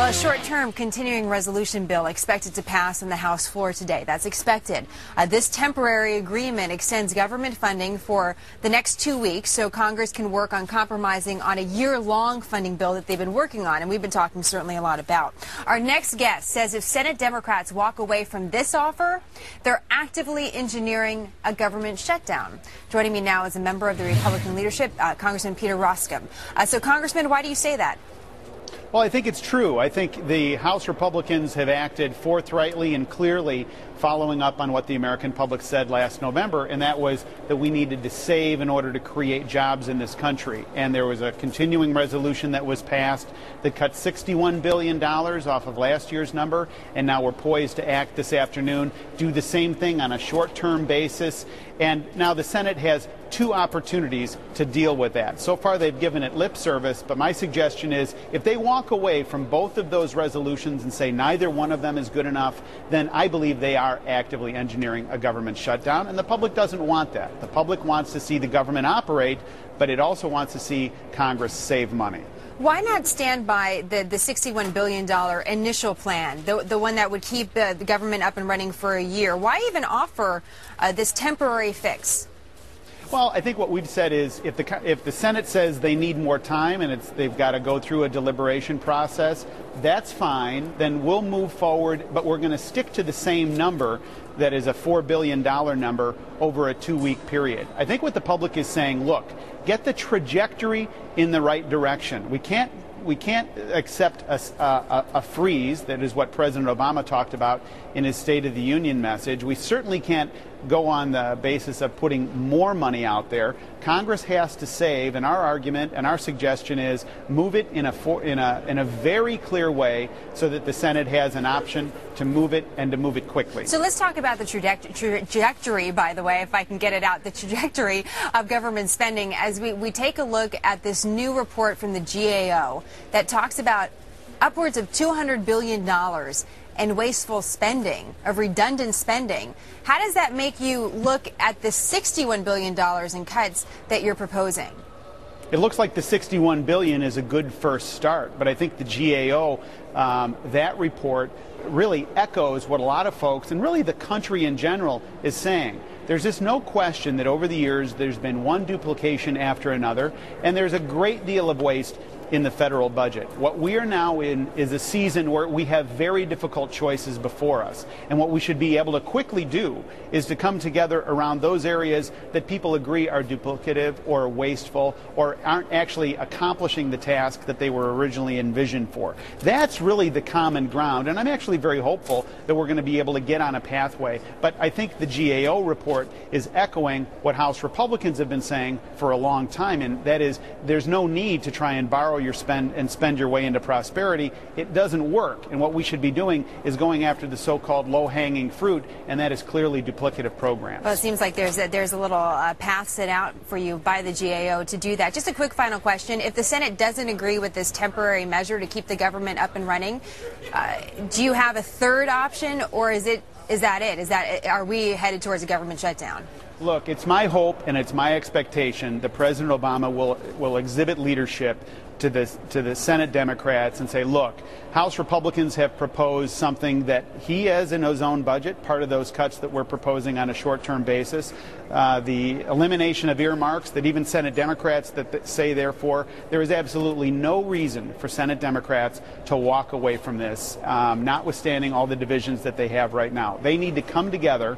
Well, a short-term continuing resolution bill expected to pass on the House floor today. That's expected. This temporary agreement extends government funding for the next 2 weeks so Congress can work on compromising on a year-long funding bill that they've been working on, and we've been talking certainly a lot about. Our next guest says if Senate Democrats walk away from this offer, they're actively engineering a government shutdown. Joining me now is a member of the Republican leadership, Congressman Peter Roskam. So, Congressman, why do you say that? Well, I think it's true. I think the House Republicans have acted forthrightly and clearly following up on what the American public said last November, and that was that we needed to save in order to create jobs in this country. And there was a continuing resolution that was passed that cut $61 billion off of last year's number, and now we're poised to act this afternoon, do the same thing on a short-term basis. And now the Senate has two opportunities to deal with that. So far they've given it lip service, but my suggestion is if they walk away from both of those resolutions and say neither one of them is good enough, then I believe they are actively engineering a government shutdown, and the public doesn't want that. The public wants to see the government operate, but it also wants to see Congress save money. Why not stand by the $61 billion initial plan, the one that would keep the government up and running for a year? Why even offer this temporary fix? Well, I think what we've said is if the Senate says they need more time and they've got to go through a deliberation process, that's fine. Then we'll move forward, but we're going to stick to the same number that is a $4 billion number over a 2-week period. I think what the public is saying, look, get the trajectory in the right direction. We can't accept a freeze. That is what President Obama talked about in his State of the Union message. We certainly can't go on the basis of putting more money out there. Congress has to save, and our argument and our suggestion is move it in a very clear way so that the Senate has an option to move it and to move it quickly. So let's talk about the trajectory, by the way, if I can get it out, the trajectory of government spending as we take a look at this new report from the GAO that talks about upwards of $200 billion and wasteful spending, of redundant spending. How does that make you look at the $61 billion in cuts that you're proposing? It looks like the $61 billion is a good first start, but I think the GAO, that report really echoes what a lot of folks, and really the country in general, is saying. There's just no question that over the years there's been one duplication after another, and there's a great deal of waste in the federal budget. What we are now in is a season where we have very difficult choices before us. And what we should be able to quickly do is to come together around those areas that people agree are duplicative or wasteful or aren't actually accomplishing the task that they were originally envisioned for. That's really the common ground. And I'm actually very hopeful that we're going to be able to get on a pathway. But I think the GAO report is echoing what House Republicans have been saying for a long time, and that is there's no need to try and borrow your spend your way into prosperity. It doesn't work, and what we should be doing is going after the so-called low-hanging fruit, and that is clearly duplicative programs. Well, it seems like there's a little path set out for you by the GAO to do that. Just a quick final question: if the Senate doesn't agree with this temporary measure to keep the government up and running, do you have a third option, or is that it? Are we headed towards a government shutdown? Look, it's my hope and it's my expectation that President Obama will exhibit leadership to the Senate Democrats and say, look, House Republicans have proposed something that he has in his own budget, part of those cuts that we're proposing on a short-term basis, the elimination of earmarks that even Senate Democrats that say, therefore, there is absolutely no reason for Senate Democrats to walk away from this, notwithstanding all the divisions that they have right now. They need to come together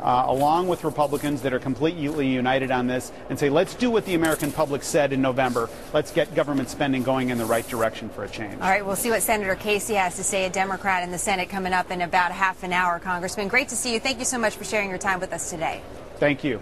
along with Republicans that are completely united on this and say, let's do what the American public said in November. Let's get government spending going in the right direction for a change. All right, we'll see what Senator Casey has to say, a Democrat in the Senate, coming up in about half an hour, Congressman. Great to see you. Thank you so much for sharing your time with us today. Thank you.